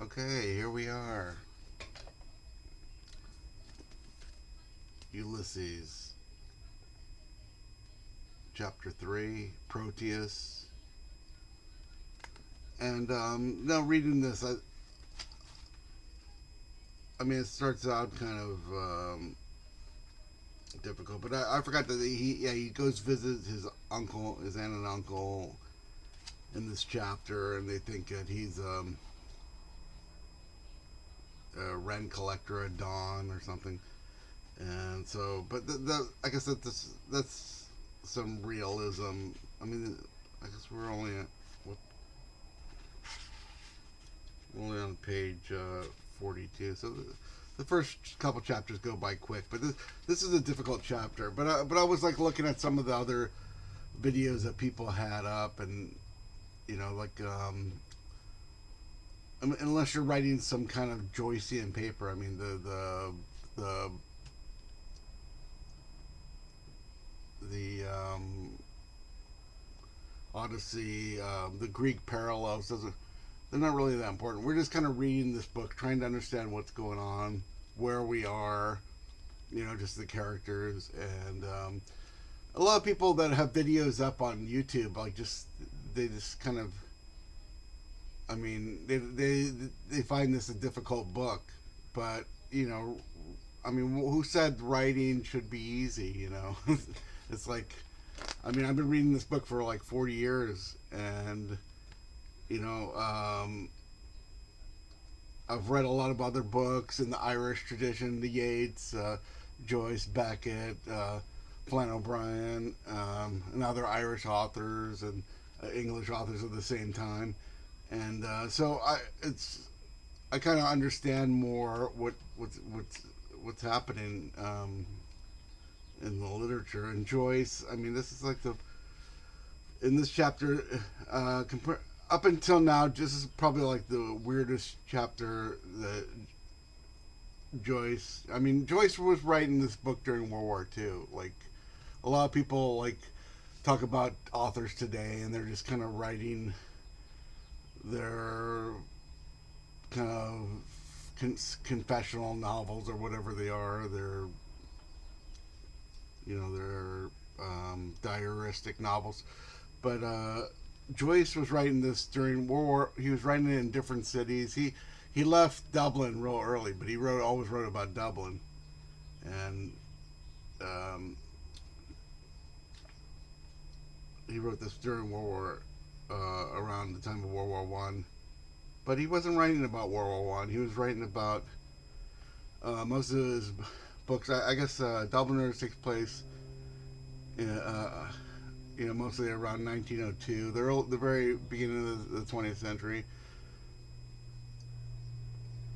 Okay, here we are. Ulysses, Chapter 3, Proteus. And now reading this, I mean, it starts out kind of difficult, but I forgot that he goes visit his uncle, his aunt and uncle in this chapter, and they think that he's a rent collector at dawn or something. And so, but I guess that's some realism. I mean, I guess we're only on page 42. So the first couple chapters go by quick, but this is a difficult chapter. But I was like looking at some of the other videos that people had up, and like unless you're writing some kind of Joycean paper, I mean the Odyssey, the Greek parallels, they're not really that important. We're just kind of reading this book, trying to understand what's going on, where we are, just the characters, and a lot of people that have videos up on YouTube, like they just kind of, I mean, they find this a difficult book, but I mean, who said writing should be easy? It's like, I mean, I've been reading this book for like 40 years, and you know, I've read a lot of other books in the Irish tradition, the Yeats, Joyce, Beckett, Flann O'Brien, and other Irish authors and English authors at the same time. And so I kind of understand more what's happening in the literature. And Joyce, I mean, this is like the in this chapter, up until now, this is probably like the weirdest chapter that Joyce. I mean, Joyce was writing this book during World War II. Like a lot of people like talk about authors today, and they're just kind of writing their kind of confessional novels or whatever they are. They're diaristic novels. But Joyce was writing this during World War. He was writing it in different cities. He left Dublin real early, but he always wrote about Dublin, and um, he wrote this during World War, around the time of World War One. But he wasn't writing about World War One. He was writing about most of his books. I guess Dubliners takes place, uh, mostly around 1902. They're the very beginning of the 20th century,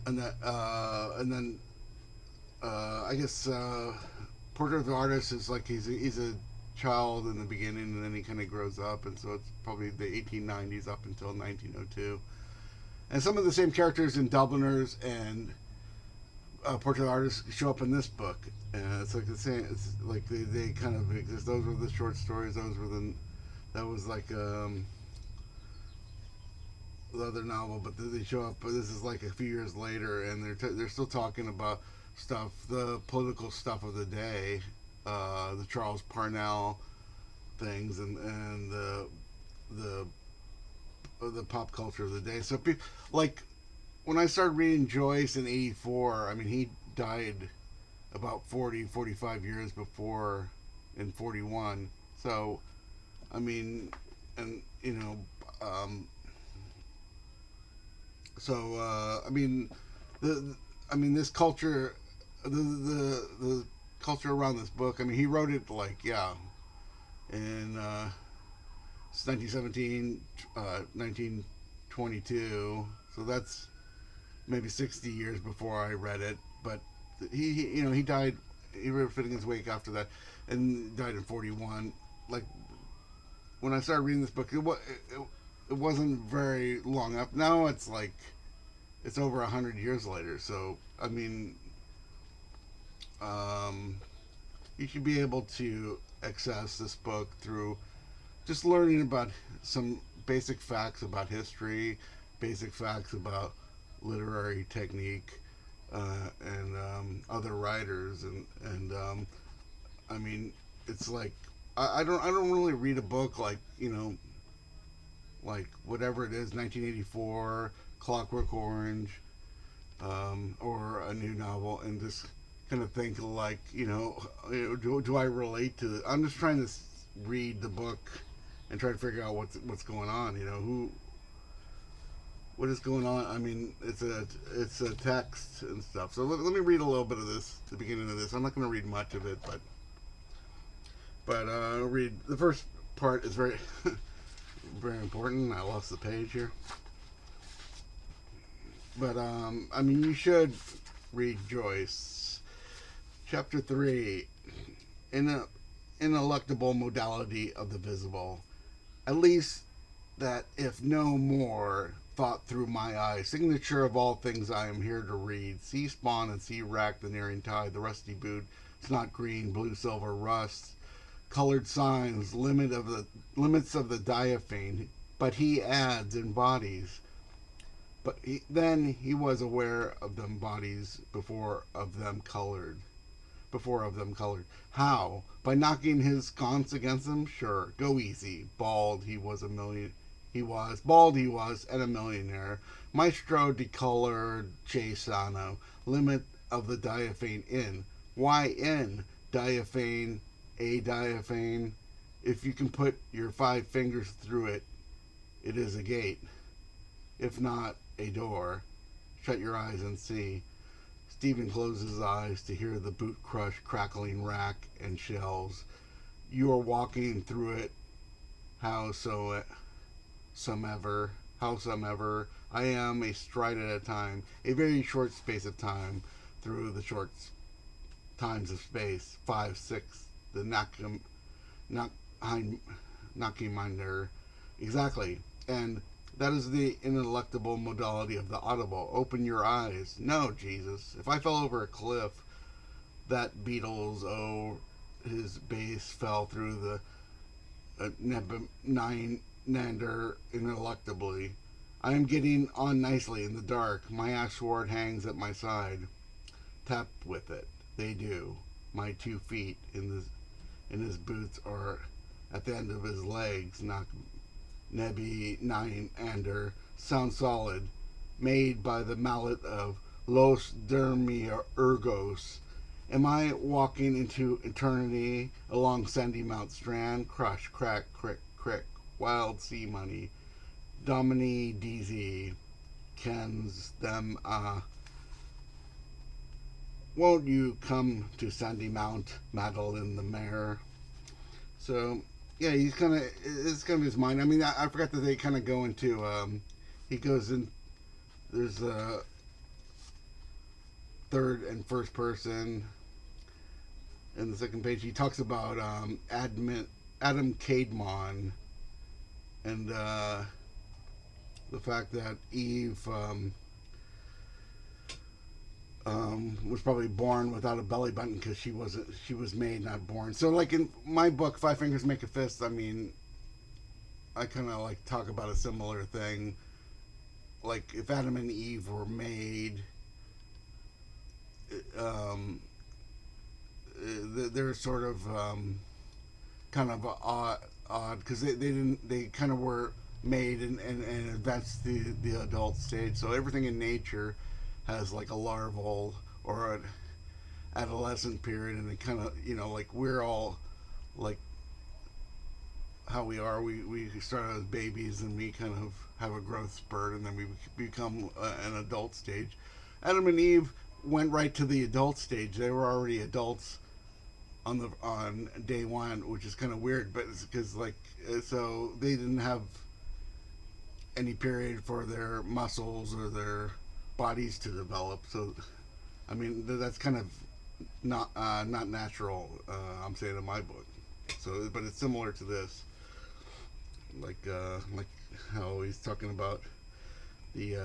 and then I guess Portrait of the Artist is like he's a child in the beginning, and then he kind of grows up, and so it's probably the 1890s up until 1902. And some of the same characters in Dubliners and Portrait Artists show up in this book. And it's like the same. It's like they kind of exist. Those were the short stories. That was like the other novel, but they show up. But this is like a few years later, and they're still talking about stuff, the political stuff of the day, the Charles Parnell things, and the the pop culture of the day. So like when I started reading Joyce in '84, I mean he died about 40, 45 years before, in 41. So I mean, and I mean the I mean this culture, the culture around this book. I mean he wrote it like in it's 1917, 1922. So that's maybe 60 years before I read it. But he died. He wrote Finnegan's Wake after that, and died in 41. Like when I started reading this book, it wasn't very long up. Now it's like it's over 100 years later. So I mean, um, you should be able to access this book through just learning about some basic facts about history, basic facts about literary technique and other writers, and I mean, it's like I don't really read a book like like whatever it is, 1984, Clockwork Orange, or a new novel, and just kind of think like do I relate to? I'm just trying to read the book and try to figure out what's going on. What is going on. I mean, it's a text and stuff. So let me read a little bit of this, the beginning of this. I'm not going to read much of it, but read the first part is very very important. I lost the page here. But I mean, you should read Joyce. Chapter 3, in a ineluctable modality of the visible, at least that if no more thought through my eye, signature of all things I am here to read, sea spawn and sea rack, the nearing tide, the rusty boot, snot green, blue silver, rust, colored signs, limits of the diaphane, but he adds in bodies. But then he was aware of them bodies before of them colored. How? By knocking his sconce against them? Sure. Go easy. Bald he was, and a millionaire. Maestro decolored Cesano. Limit of the diaphane in. Why in? Diaphane, a diaphane. If you can put your 5 fingers through it, it is a gate. If not, a door. Shut your eyes and see. Stephen closed his eyes to hear the boot crush crackling rack and shells. You are walking through it. Howsoever, I am a stride at a time, a very short space of time, through the short times of space. 5, 6, the knocking minder. Exactly. And that is the ineluctable modality of the audible. Open your eyes. No, Jesus. If I fell over a cliff, that beetle's his base fell through the Nander ineluctably. I am getting on nicely in the dark. My ash sword hangs at my side. Tap with it. They do. My 2 feet in his boots are at the end of his legs. Knock Nebi Nine Ander, sound solid, made by the mallet of Los Dermiurgos. Am I walking into eternity along sandy Mount Strand? Crush, crack, crick, crick, wild sea money. Domini DZ, kens them, won't you come to Sandy Mount, Madeline the Mare? So, yeah, it's kind of his mind. I mean, I forgot that they kind of go into, he goes in, there's a third and first person. In the second page, he talks about Adam Caedmon and the fact that Eve was probably born without a belly button because she was made, not born. So, like in my book, Five Fingers Make a Fist, I mean, I kind of like talk about a similar thing. Like if Adam and Eve were made, they're sort of kind of odd because they kind of were made and that's the adult stage. So everything in nature has like a larval or an adolescent period, and it kind of like we're all like how we are. We start out as babies and we kind of have a growth spurt and then we become an adult stage. Adam and Eve went right to the adult stage. They were already adults on day one, which is kind of weird, but it's because like so they didn't have any period for their muscles or their bodies to develop. So I mean that's kind of not natural. I'm saying in my book. So, but it's similar to this, like how he's talking about the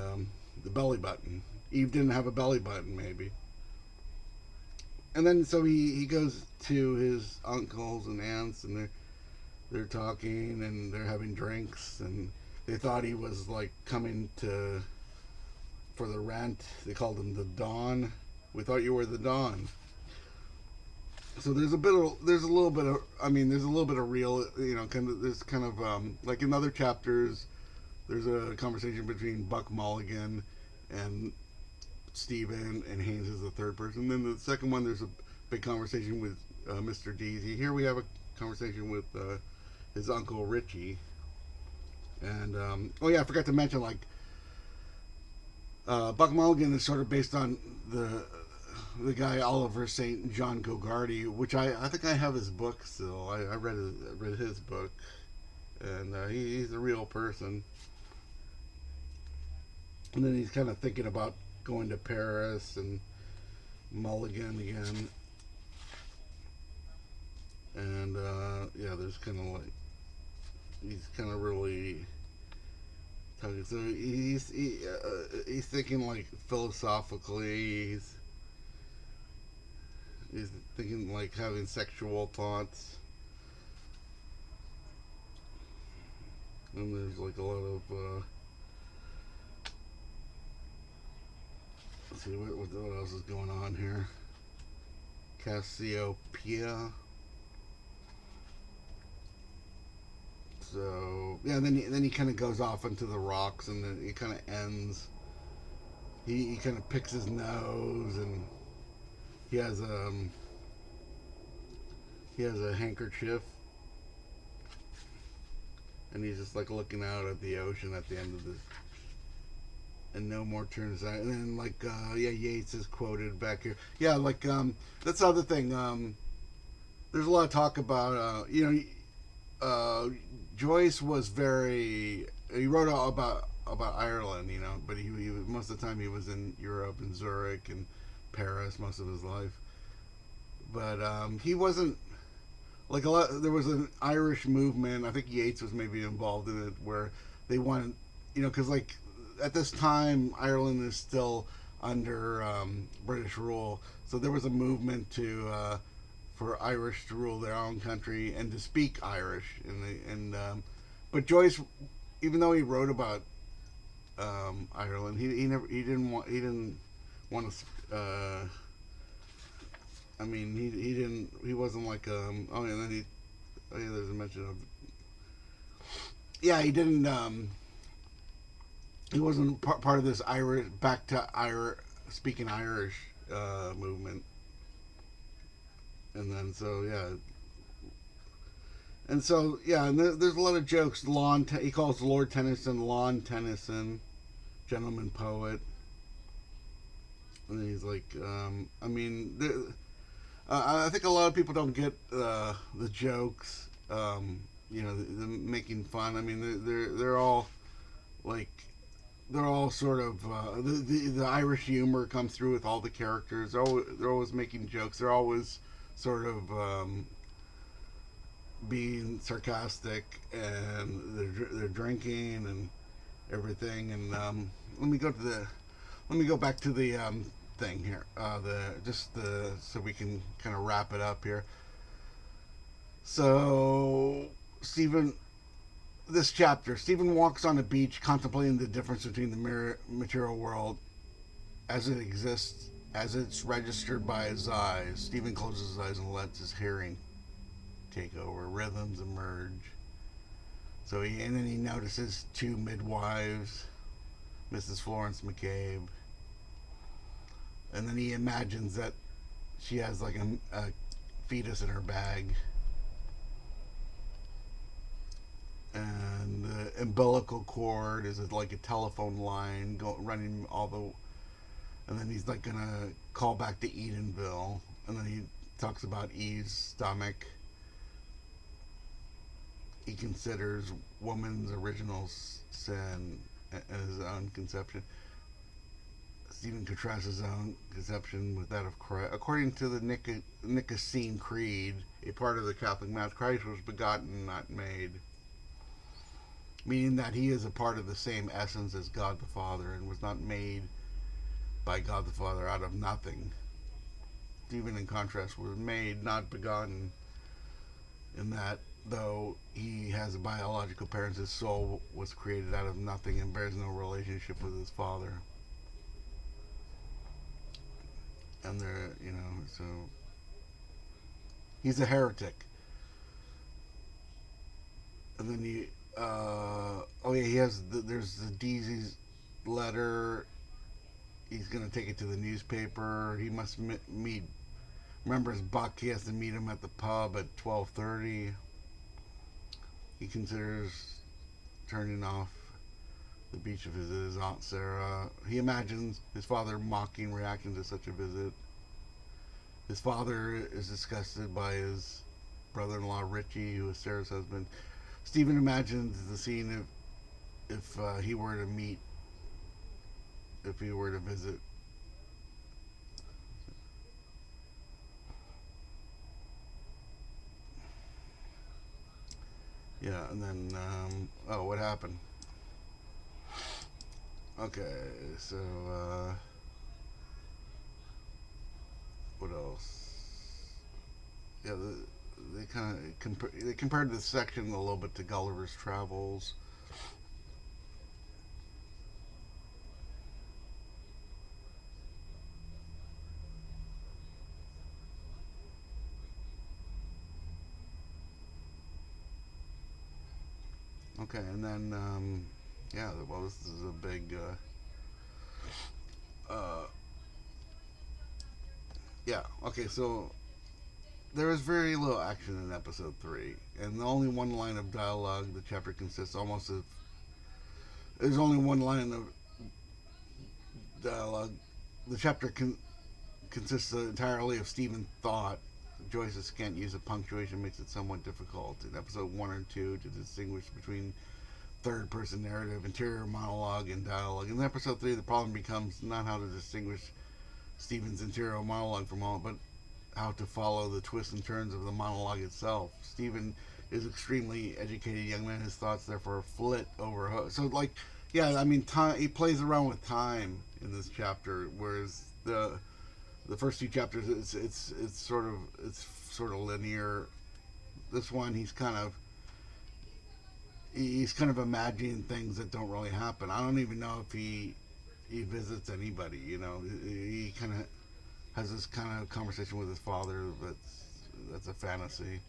belly button. Eve didn't have a belly button, maybe. And then so he goes to his uncles and aunts, and they're talking and they're having drinks, and they thought he was like coming for the rent. They called him the Don. We thought you were the Don. So there's a little bit of, I mean, there's a little bit of real, there's kind of, like in other chapters, there's a conversation between Buck Mulligan and Stephen, and Haynes is the third person. Then the second one, there's a big conversation with Mr. Deasy. Here we have a conversation with his uncle Richie. And oh yeah, I forgot to mention, like, Buck Mulligan is sort of based on the guy Oliver St. John Gogarty, which I think I have his book still. I read his book, and he's a real person. And then he's kind of thinking about going to Paris and Mulligan again. And yeah, there's kind of like, he's kind of really talking. So he's thinking like philosophically. He's thinking like having sexual thoughts. And there's like a lot of let's see what else is going on here. Cassiopeia. So yeah, then he kind of goes off into the rocks, and then he kind of ends. He kind of picks his nose, and he has a handkerchief, and he's just like looking out at the ocean at the end of this, and no more turns out. And then like yeah, Yeats is quoted back here. Yeah, like that's the other thing. There's a lot of talk about Joyce was very. He wrote about Ireland, but he most of the time he was in Europe and Zurich and Paris most of his life. But he wasn't like a lot. There was an Irish movement. I think Yeats was maybe involved in it, where they wanted, because like at this time Ireland is still under British rule, so there was a movement for Irish to rule their own country and to speak Irish. But Joyce, even though he wrote about Ireland, he didn't want to. I mean, he wasn't like oh yeah, then yeah, there's a mention of, yeah, he didn't he wasn't part of this Irish back to speaking Irish movement. And then so yeah, and there's a lot of jokes. He calls Lord Tennyson Lawn Tennyson, gentleman poet, and he's like, I mean, I think a lot of people don't get the jokes, the making fun. I mean, they're all like, they're all sort of the Irish humor comes through with all the characters. They're always making jokes. They're always sort of being sarcastic, and they're drinking and everything. And let me go back to the thing here. So we can kind of wrap it up here. So this chapter, Stephen walks on a beach, contemplating the difference between the material world as it exists, as it's registered by his eyes. Stephen closes his eyes and lets his hearing take over. Rhythms emerge. And then he notices two midwives, Mrs. Florence McCabe, and then he imagines that she has like a fetus in her bag, and the umbilical cord is like a telephone line running all the. And then he's like gonna call back to Edenville, and then he talks about Eve's stomach. He considers woman's original sin and his own conception. Stephen contrasts his own conception with that of Christ. According to the Nicene Creed, a part of the Catholic Mass, Christ was begotten, not made, meaning that he is a part of the same essence as God the Father and was not made by God the Father out of nothing. Stephen, in contrast, was made, not begotten, in that though he has a biological parents, his soul was created out of nothing and bears no relationship with his father. and they're, so he's a heretic. And then oh yeah, he has there's the Deezy's letter. He's gonna take it to the newspaper. He must meet. Remember his Buck. He has to meet him at the pub at 12:30. He considers turning off the beach to visit his aunt Sarah. He imagines his father mocking reaction to such a visit. His father is disgusted by his brother-in-law Richie, who is Sarah's husband. Stephen imagines the scene if he were to meet, if he were to visit. Yeah, and then oh, what happened? Okay, so what else? Yeah, they kind of they compared this section a little bit to Gulliver's Travels. Okay, and then yeah, well, this is a big yeah. Okay, so there is very little action in episode 3, and the only one line of dialogue the chapter consists almost of. There's only one line of dialogue. The chapter consists entirely of Stephen thought. Joyce's scant use of punctuation makes it somewhat difficult in episode 1 or 2 to distinguish between third person narrative, interior monologue, and dialogue. In episode 3, the problem becomes not how to distinguish Stephen's interior monologue from all, but how to follow the twists and turns of the monologue itself. Stephen is extremely educated young man. His thoughts therefore flit over. So like, yeah, I mean, time. He plays around with time in this chapter, whereas the first two chapters it's sort of linear. This one he's kind of imagining things that don't really happen. I don't even know if he visits anybody. He kind of has this kind of conversation with his father that's a fantasy.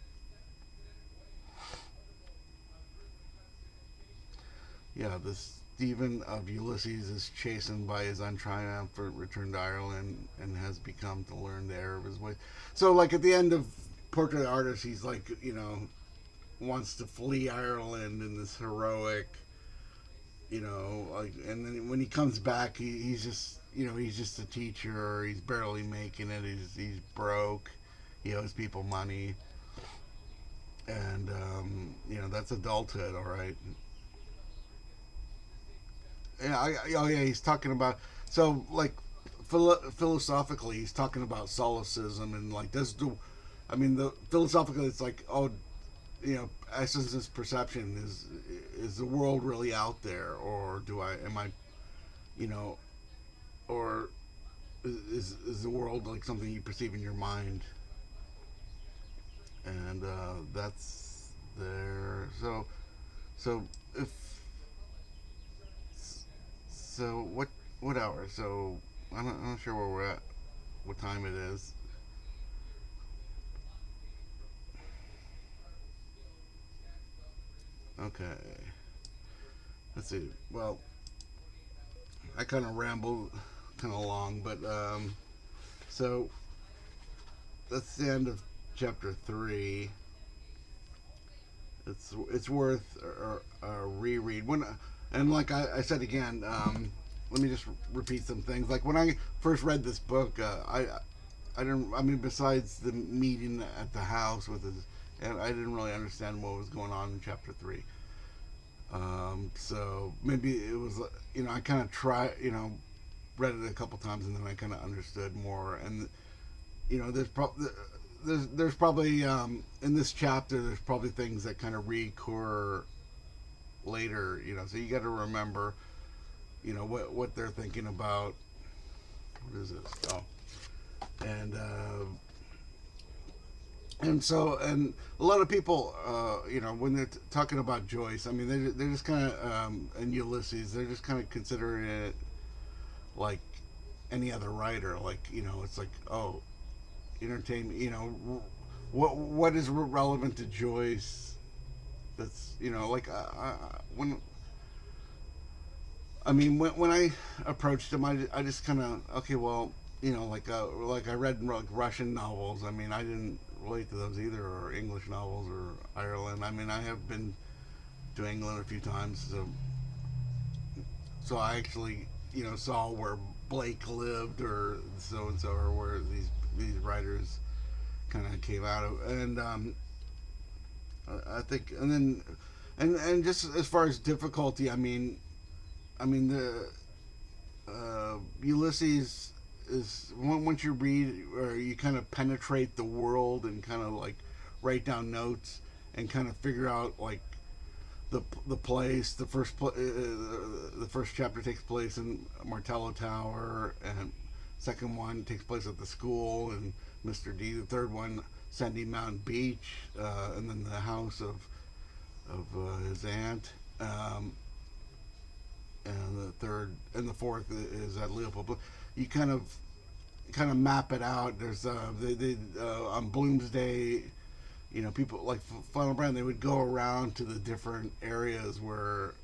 Yeah, this Stephen of Ulysses is chastened by his untriumphant return to Ireland and has become to learn the error of his ways. So, like at the end of Portrait of the Artist, he's like, wants to flee Ireland in this heroic, like, and then when he comes back, he's just, he's just a teacher. He's barely making it. He's broke. He owes people money, and that's adulthood, all right. Yeah, oh yeah, he's talking about so like philosophically, he's talking about solipsism and like does the, I mean the philosophically, it's like oh, essence is perception. Is the world really out there, or am I, you know, or is the world like something you perceive in your mind? And that's there. So if so, what hour? So I'm not sure where we're at. What time it is? Okay. Let's see. Well, I kind of rambled kind of long, but so that's the end of chapter 3. It's worth a reread. And like I said again, let me just repeat some things. Like when I first read this book, I didn't. I mean, besides the meeting at the house with his, and I didn't really understand what was going on in chapter 3. So maybe it was, I kind of read it a couple times and then I kind of understood more. And there's probably in this chapter there's probably things that kind of recur later. So you got to remember, what they're thinking about. What is this? Oh, and and a lot of people, when they're talking about Joyce, I mean, they're just kind of and Ulysses, they're just kind of considering it like any other writer. Like, it's like, oh, entertainment. What is relevant to Joyce? That's, like, when I approached him, I just kind of, okay, well, like I read like Russian novels. I mean, I didn't relate to those either, or English novels, or Ireland. I mean, I have been to England a few times, so I actually, saw where Blake lived, or so and so, or where these writers kind of came out of, and I think, and then, and just as far as difficulty, I mean the Ulysses is, once you read, or you kind of penetrate the world and kind of like write down notes and kind of figure out like the place. The first chapter takes place in Martello Tower, and second one takes place at the school and Mr. D. The third one, Sandy Mountain Beach, and then the house of his aunt. And the third and the fourth is at Leopold Bloom. You kind of map it out. There's they on Bloomsday, people like Final Brand. They would go around to the different areas where,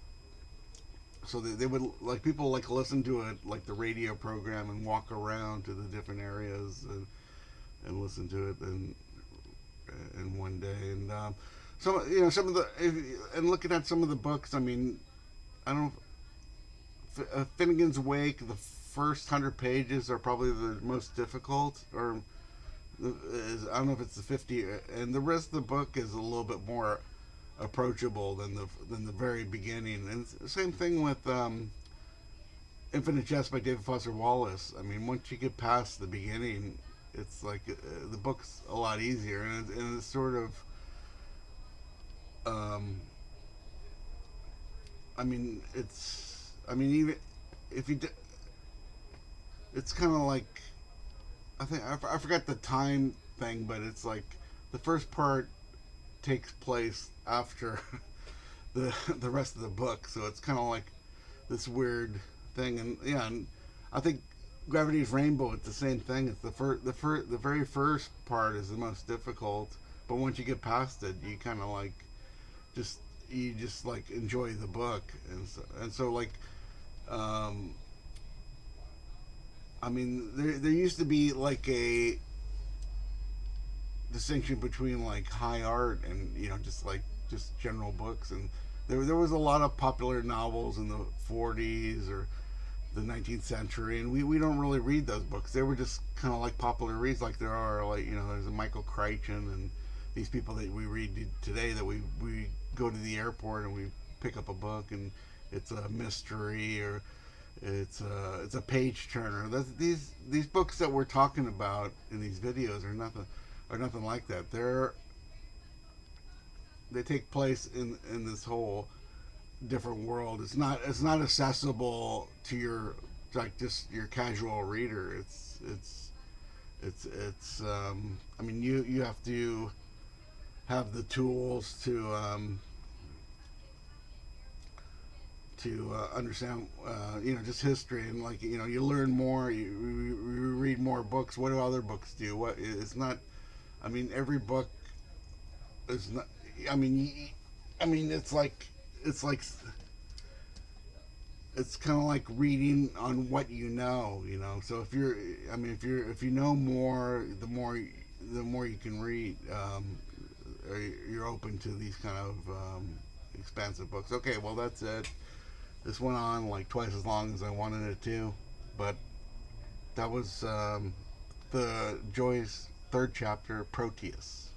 so they would, like, people like listen to it like the radio program and walk around to the different areas and listen to it in one day. And some of the, and looking at some of the books. I mean, I don't Finnegan's Wake, the first 100 pages are probably the most difficult, or I don't know if it's the 50, and the rest of the book is a little bit more approachable than the very beginning. And it's the same thing with Infinite Jest by David Foster Wallace. I mean, once you get past the beginning, it's like the book's a lot easier, and it's sort of, um, I mean, even if it's kind of like, I think I forgot the time thing, but it's like the first part takes place after the rest of the book, so it's kind of like this weird thing. And yeah, and I think Gravity's Rainbow, it's the same thing. It's the very first part is the most difficult, but once you get past it, you kind of like just you just like enjoy the book. And so like, um, there used to be like a distinction between like high art and just general books, and there was a lot of popular novels in the 40s or the 19th century, and we don't really read those books. They were just kind of like popular reads, like there are, like, there's a Michael Crichton and these people that we read today, that we go to the airport and we pick up a book and it's a mystery, or it's a page turner. These books that we're talking about in these videos are nothing like that. They take place in this whole different world. It's not accessible to your, like, just your casual reader. You have to have the tools to understand, just history, and, like, you learn more. You read more books. What do other books do? What it's not. Every book is not. It's like it's kind of like reading on what you know. So if you know more, the more you can read. You're open to these kind of expansive books. Okay, well, that's it. This went on like twice as long as I wanted it to, but that was the Joyce third chapter, Proteus.